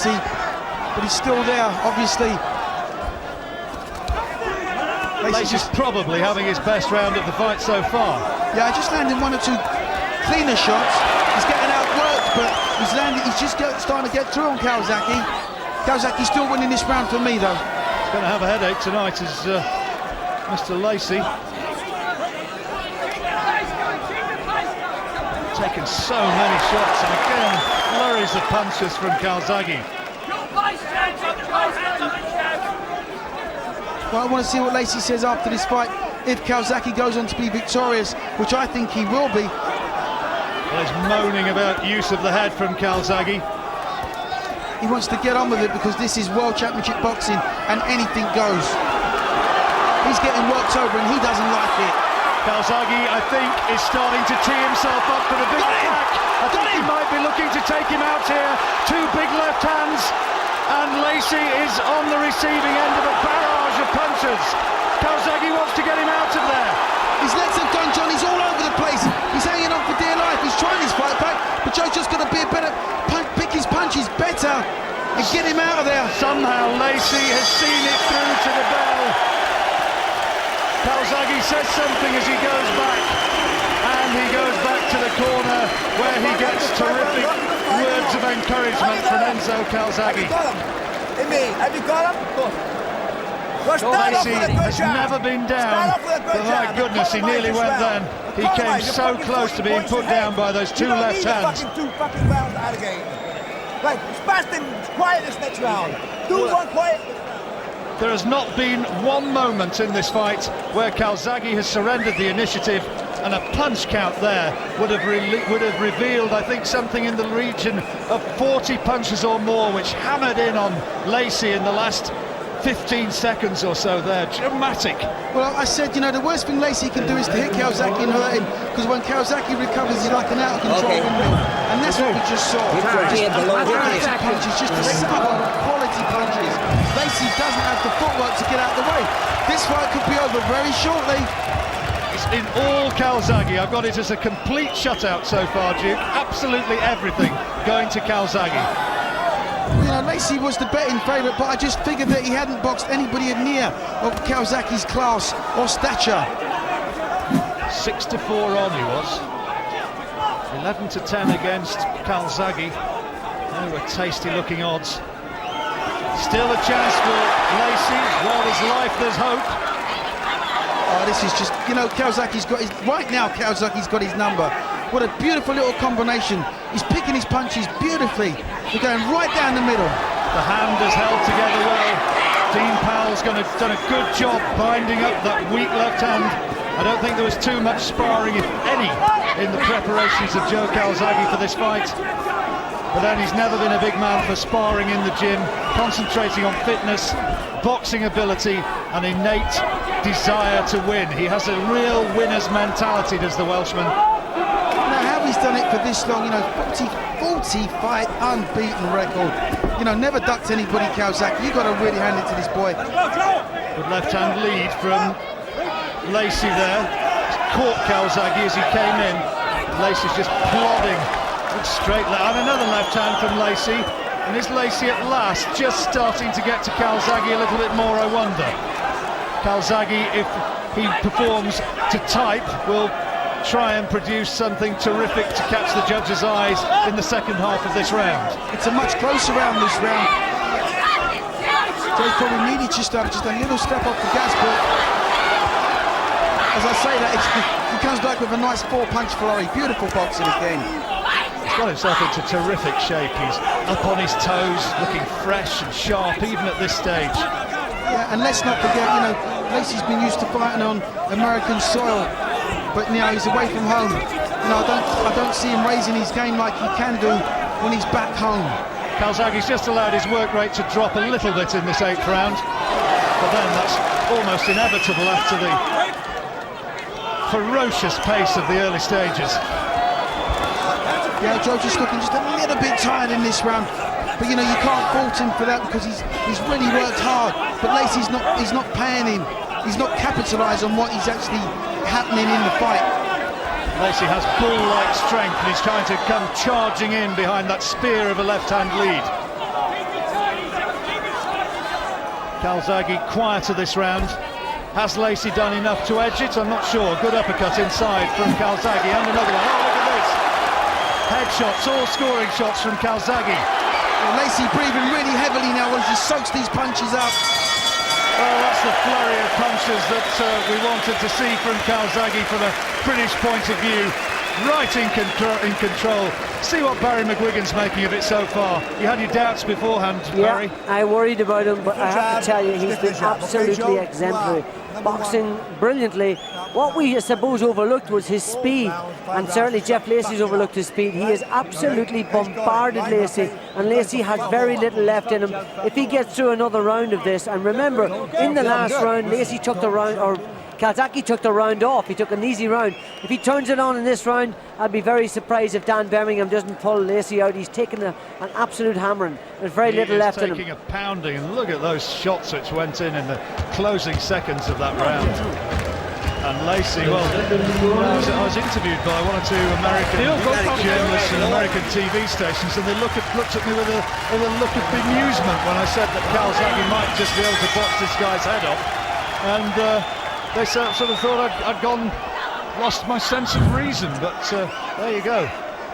quality, but he's still there, obviously. Lacy's probably having his best round of the fight so far. Yeah, just landing one or two cleaner shots. He's getting outworked, but he's just starting to get through on Calzaghe. Calzaghe's still winning this round for me, though. He's going to have a headache tonight, is Mr. Lacy. Taken so many shots, and again, flurries of punches from Calzaghe. Well, I want to see what Lacy says after this fight, if Calzaghe goes on to be victorious, which I think he will be. Well, he's moaning about use of the head from Calzaghe. He wants to get on with it because this is World Championship boxing and anything goes. He's getting worked over and he doesn't like it. Calzaghe, I think, is starting to tee himself up for the big attack. I think he might be looking to take him out here. Two big left hands, and Lacy is on the receiving end of a barrage of punches. Calzaghe wants to get him out of there. His legs have gone, John. He's all over the place. He's hanging on for dear life. He's trying his fight back, but Joe's just got to be a better pick his punches better and get him out of there. Somehow Lacy has seen it through to the bell. Calzaghe says something as he goes back, and he goes back to the corner where he gets terrific words of encouragement from Enzo Calzaghe. Have you got him? Lacy has never been down, but my goodness, he nearly went then. He came so close to being put down by those two left hands. Two fucking rounds out of game. Right, fast and quiet this next round. Do one quiet. There has not been one moment in this fight where Calzaghe has surrendered the initiative, and a punch count there would have revealed, I think, something in the region of 40 punches or more, which hammered in on Lacy in the last 15 seconds or so there. Dramatic. Well, I said, you know, the worst thing Lacy can do is to hit Calzaghe and hurt him, because when Calzaghe recovers, he's like an out-of-control windmill, and that's what we just saw. Punches, just a solid quality punches. Lacy doesn't have the footwork to get out of the way. This fight could be over very shortly. It's in all Calzaghe. I've got it as a complete shutout so far, Duke. Absolutely everything going to Calzaghe. You know, Lacy was the betting favourite, but I just figured that he hadn't boxed anybody near of Calzaghe's class or stature. 6-4 on he was. 11-10 against Calzaghe. They were tasty-looking odds. Still a chance for Lacy. While there's life, there's hope. Oh, this is just, you know, Calzaghe's got his, right now Calzaghe's got his number. What a beautiful little combination. He's picking his punches beautifully. We're going right down the middle. The hand is held together well. Dean Powell's done a good job binding up that weak left hand. I don't think there was too much sparring, if any, in the preparations of Joe Calzaghe for this fight. But then he's never been a big man for sparring in the gym, concentrating on fitness, boxing ability, and innate desire to win. He has a real winner's mentality, does the Welshman. He's done it for this long, you know, 40 fight unbeaten record. You know, never ducked anybody, Calzaghe. You've got to really hand it to this boy. Good left-hand lead from Lacy there. Caught Calzaghe as he came in. Lacy's just plodding. Good straight left. And another left hand from Lacy. And is Lacy at last just starting to get to Calzaghe a little bit more, I wonder? Calzaghe, if he performs to type, will try and produce something terrific to catch the judges' eyes in the second half of this round. It's a much closer round this round. Joe's probably needed just a little step off the gas, but as I say that, he comes back with a nice four-punch flurry. Beautiful boxing again. He's got himself into terrific shape. He's up on his toes, looking fresh and sharp, even at this stage. Yeah, and let's not forget, you know, Lacy's been used to fighting on American soil. But you know, he's away from home. You know, I don't see him raising his game like he can do when he's back home. Calzaghe's just allowed his work rate to drop a little bit in this 8th round, but then that's almost inevitable after the ferocious pace of the early stages. Yeah, Joe just looking just a little bit tired in this round, but you know, you can't fault him for that because he's really worked hard. But Lacy's not paying him. He's not capitalised on what he's actually happening in the fight. Lacy has bull-like strength and he's trying to come charging in behind that spear of a left-hand lead. Calzaghe quieter this round. Has Lacy done enough to edge it? I'm not sure. Good uppercut inside from Calzaghe, and another one. Oh, look at this! Headshots, all scoring shots from Calzaghe. Well, Lacy breathing really heavily now as he soaks these punches up. Well, that's the flurry of punches that we wanted to see from Calzaghe from a British point of view. Right in control. See what Barry McGuigan's making of it so far. You had your doubts beforehand, Barry. Yeah, I worried about him, but I have to tell you, he's been absolutely exemplary. Boxing brilliantly. What we, I suppose, overlooked was his speed, and certainly Jeff Lacy's overlooked his speed. He has absolutely bombarded Lacy, and Lacy has very little left in him. If he gets through another round of this, and remember, in the last round, Lacy took the round, or Calzaghe took the round off. He took an easy round. If he turns it on in this round, I'd be very surprised if Dan Birmingham doesn't pull Lacy out. He's taken an absolute hammering. There's very little left in him. Taking a pounding, and look at those shots which went in the closing seconds of that round. And Lacy, well, I was interviewed by one or two American journalists and American TV stations, and they looked at me with a look of bemusement when I said that Calzaghe might just be able to box this guy's head off. And they sort of thought I'd lost my sense of reason, but there you go.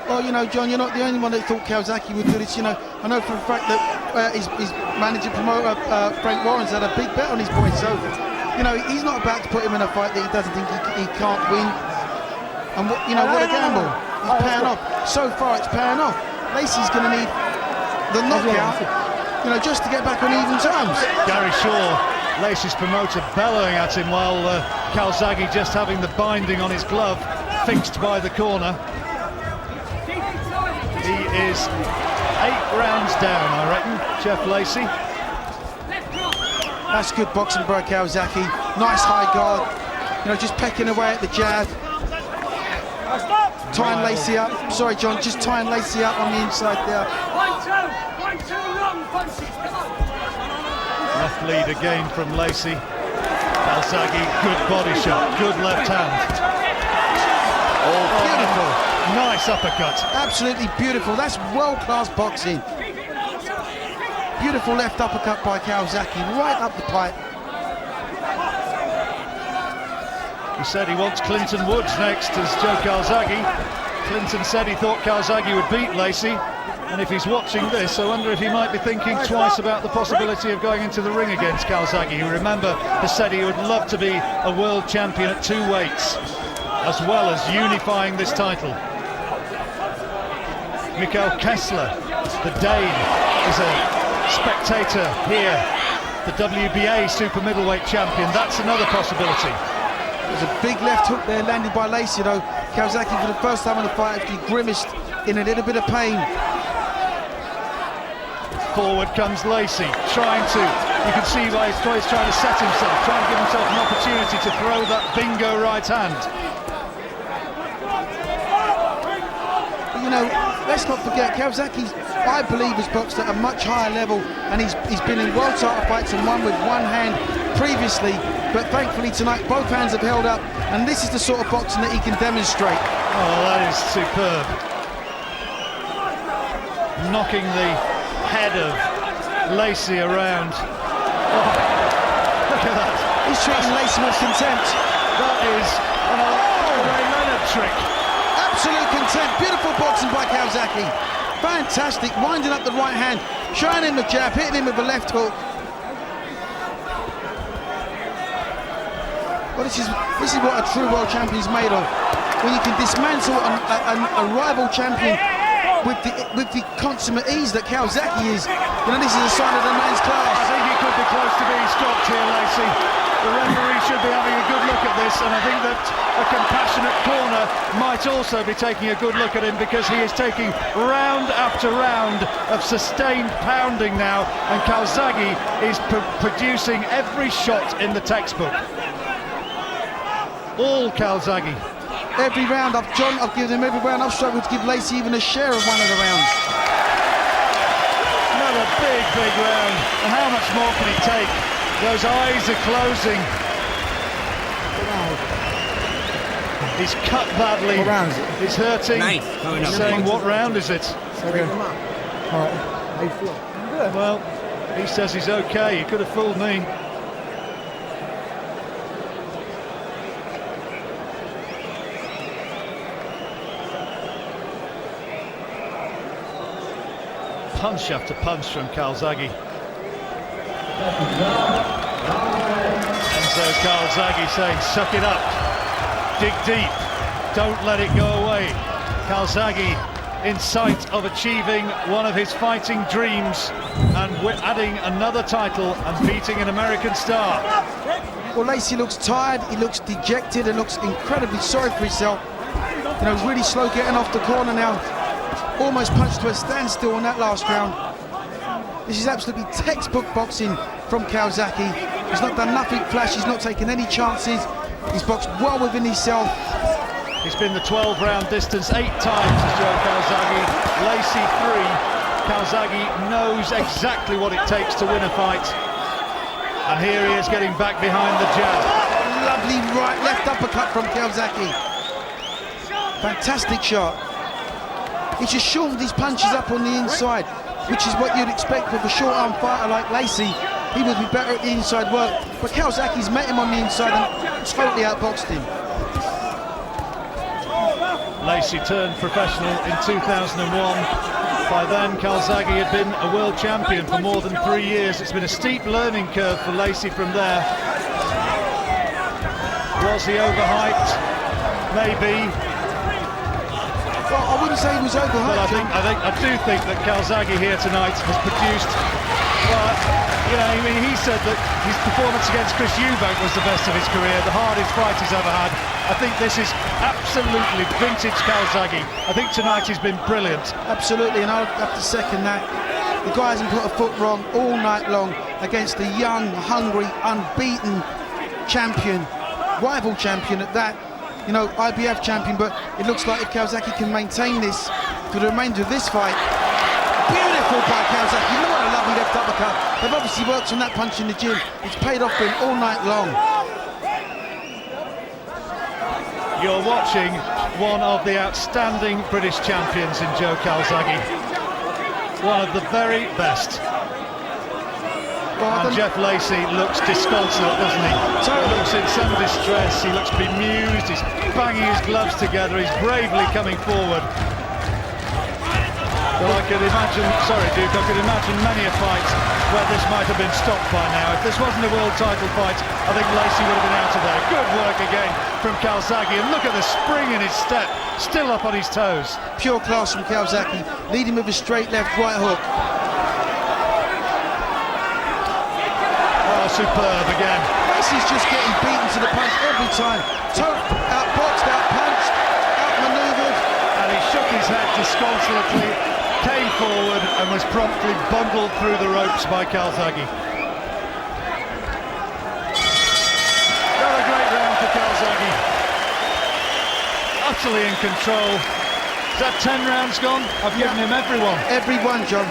Well, you know, John, you're not the only one that thought Calzaghe would do this. You know, I know for a fact that his manager promoter Frank Warren's had a big bet on his boy. So, you know, he's not about to put him in a fight that he doesn't think he can't win. And what a gamble! He's paying off. So far, it's paying off. Lacy's going to need the knockout, you know, just to get back on even terms. Gary Shaw, Lacy's promoter, bellowing at him while Calzaghe just having the binding on his glove fixed by the corner. He is 8 rounds down, I reckon, Jeff Lacy. That's good boxing by Calzaghe. Nice high guard, you know, just pecking away at the jab. Tying Lacy up. Sorry, John, just tying Lacy up on the inside there. 1, 2, long punches. Come on. Left lead again from Lacy. Calzaghe, good body shot, good left hand. Oh, beautiful. Nice uppercut. Absolutely beautiful. That's world-class boxing. Beautiful left uppercut by Calzaghe, right up the pipe. He said he wants Clinton Woods next as Joe Calzaghe. Clinton said he thought Calzaghe would beat Lacy. And if he's watching this, I wonder if he might be thinking twice about the possibility of going into the ring against Calzaghe, who, remember, has said he would love to be a world champion at 2 weights, as well as unifying this title. Mikael Kessler, the Dane, is a spectator here. The WBA super middleweight champion, that's another possibility. There's a big left hook there landed by Lacy, though. Calzaghe, for the first time in the fight, actually grimaced in a little bit of pain. Forward comes Lacy, you can see why he's trying to set himself, trying to give himself an opportunity to throw that bingo right hand. But, you know, let's not forget, Calzaghe, I believe, has boxed at a much higher level, and he's been in world title fights and won with one hand previously, but thankfully tonight both hands have held up, and this is the sort of boxing that he can demonstrate. Oh, that is superb. Knocking the head of Lacy around. Oh, look at that. He's treating Lacy with contempt. That is an Ray Leonard trick. Absolute contempt. Beautiful boxing by Calzaghe. Fantastic. Winding up the right hand, showing him the jab, hitting him with the left hook. Well, this is what a true world champion is made of. When you can dismantle a rival champion with the consummate ease that Calzaghe is, you know, this is a sign of the man's class. I think he could be close to being stopped here, Lacy. The referee should be having a good look at this, and I think that a compassionate corner might also be taking a good look at him, because he is taking round after round of sustained pounding now, and Calzaghe is producing every shot in the textbook. All Calzaghe. Every round, I've given him every round. I've struggled to give Lacy even a share of one of the rounds. Another big round. And how much more can he take? Those eyes are closing. He's cut badly. What round is it? He's hurting. Nice. He's saying, what round is it? Okay. All right. How you feel? Well, He says he's okay. He could have fooled me. Punch after punch from Calzaghe. Enzo Calzaghe saying, suck it up, dig deep, don't let it go away. Calzaghe in sight of achieving one of his fighting dreams, and we're adding another title and beating an American star. Well, Lacy looks tired, he looks dejected and looks incredibly sorry for himself. You know, really slow getting off the corner now. Almost punched to a standstill on that last round. This is absolutely textbook boxing from Calzaghe. He's not done nothing flash, he's not taken any chances. He's boxed well within himself. He's been the 12-round distance 8 times, as Joe Calzaghe. Lacy 3. Calzaghe knows exactly what it takes to win a fight. And here he is getting back behind the jab. Lovely right, left uppercut from Calzaghe. Fantastic shot. He's just shortened his punches up on the inside, which is what you'd expect with a short-arm fighter like Lacy. He would be better at the inside work, but Calzaghe's met him on the inside and totally outboxed him. Lacy turned professional in 2001. By then, Calzaghe had been a world champion for more than 3 years. It's been a steep learning curve for Lacy from there. Was he overhyped? Maybe. Well, I wouldn't say he was overhyped. But I do think that Calzaghe here tonight has produced. Well, you know, I mean, he said that his performance against Chris Eubank was the best of his career, the hardest fight he's ever had. I think this is absolutely vintage Calzaghe. I think tonight he's been brilliant. Absolutely, and I'll have to second that. The guy hasn't put a foot wrong all night long against a young, hungry, unbeaten champion, rival champion at that. You know, IBF champion, but it looks like if Calzaghe can maintain this for the remainder of this fight. Beautiful by Calzaghe. You know what a lovely left uppercut. They've obviously worked on that punch in the gym. It's paid off for him all night long. You're watching one of the outstanding British champions in Joe Calzaghe. One of the very best. And Jeff Lacy looks disconsolate, doesn't he? He looks in some distress, he looks bemused, he's banging his gloves together, he's bravely coming forward. Well, I could imagine, sorry Duke, I could imagine many a fight where this might have been stopped by now. If this wasn't a world title fight, I think Lacy would have been out of there. Good work again from Calzaghe, and look at the spring in his step, still up on his toes. Pure class from Calzaghe, leading with a straight left right hook. Superb again. Lacy's just getting beaten to the punch every time. Outboxed, outpunched, outmaneuvered. And he shook his head disconsolately, came forward and was promptly bundled through the ropes by Calzaghe. Another great round for Calzaghe. Utterly in control. Is that 10 rounds gone? I've given him every one. Every one, John.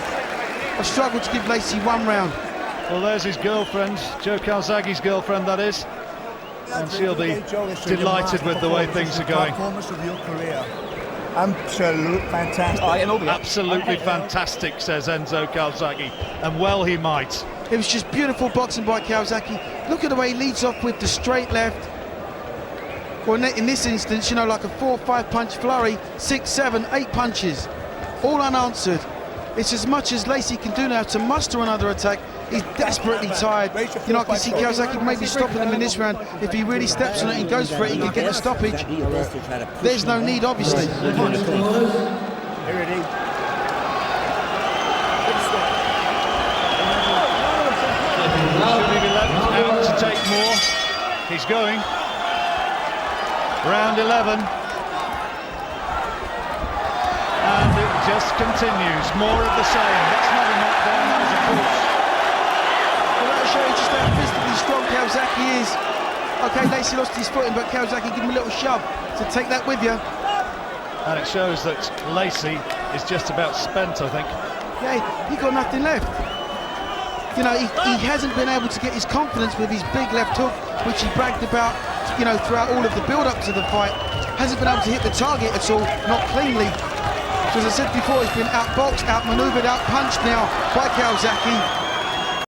I've struggled to give Lacy one round. Well, there's his girlfriend, Joe Calzaghe's girlfriend, that is. And she'll be delighted with the way things are going. Absolute fantastic. Absolutely fantastic, says Enzo Calzaghe, and well he might. It was just beautiful boxing by Calzaghe. Look at the way he leads off with the straight left. Well, in this instance, you know, like a 4 or 5 punch flurry, 6, 7, 8 punches, all unanswered. It's as much as Lacy can do now to muster another attack. He's desperately tired. You know, I can see Calzaghe maybe stopping him in this round. If he really steps on it and goes for it, he can get the stoppage. There's no need, obviously. Here it is. Should he be left out to take more? He's going. Round 11. And it just continues. More of the same. That's not a knockdown, that was a push. Well, that'll show you just how physically strong Calzaghe is. Okay, Lacy lost his footing, but Calzaghe give him a little shove. So take that with you. And it shows that Lacy is just about spent, I think. Yeah, he got nothing left. You know, he hasn't been able to get his confidence with his big left hook, which he bragged about, you know, throughout all of the build-up to the fight. Hasn't been able to hit the target at all, not cleanly. So as I said before, he's been outboxed, outmaneuvered, outpunched now by Calzaghe.